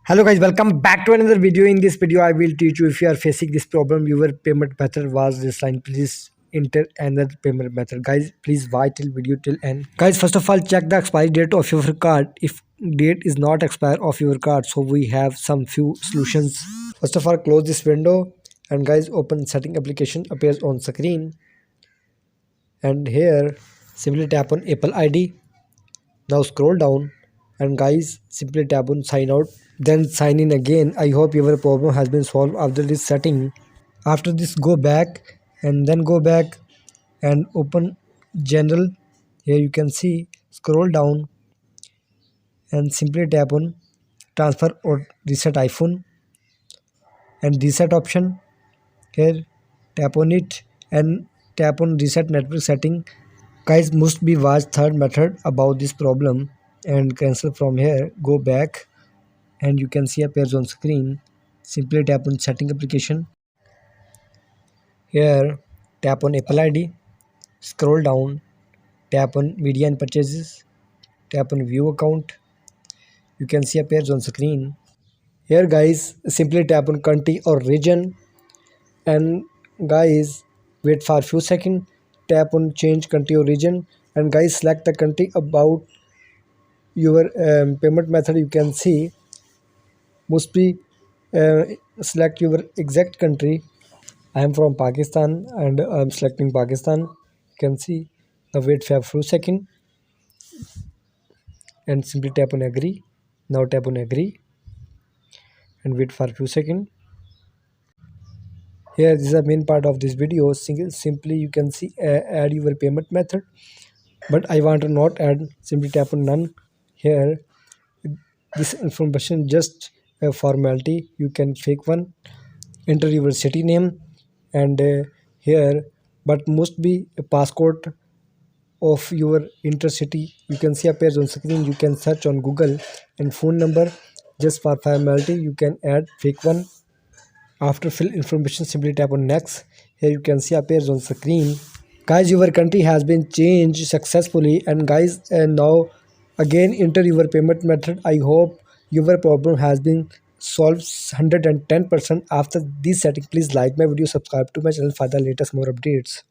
Hello guys, welcome back to another video. In this video I will teach you, if you are facing this problem, your payment method was this line, please enter another payment method. Guys, please watch till video till end. Guys, first of all, check the expiry date of your card. If date is not expire of your card, so we have some few solutions. First of all, close this window and guys, open setting application appears on screen, and here simply tap on Apple ID. Now scroll down and guys, simply tap on sign out, then sign in again. I hope your problem has been solved after this setting. After this, go back and then go back and open general. Here you can see, scroll down and simply tap on transfer or reset iPhone and reset option. Here tap on it and tap on reset network setting. Guys, must be watch third method about this problem and cancel from here. Go back and you can see appears on screen. Simply tap on setting application. Here tap on Apple ID. Scroll down. Tap on media and purchases. Tap on view account. You can see appears on screen. Here guys, simply tap on country or region and guys, wait for a few seconds. Tap on change country or region and guys, select the country about your payment method. You can see must be uh, select your exact country. I am from Pakistan and I am selecting Pakistan. You can see, now wait for a few seconds and simply tap on agree. Now tap on agree and wait for a few seconds. Here, this is the main part of this video. Simply you can see add your payment method, but I want to not add. Simply tap on none. Here, this information just a formality. You can fake one. Enter your city name and here, but must be a passcode of your intercity. You can see appears on screen. You can search on Google and phone number. Just for formality, you can add fake one. After fill information, simply tap on next. Here you can see appears on screen. Guys, your country has been changed successfully, and guys, and now again enter your payment method. I hope your problem has been solved 110% after this setting. Please like my video, subscribe to my channel for the latest more updates.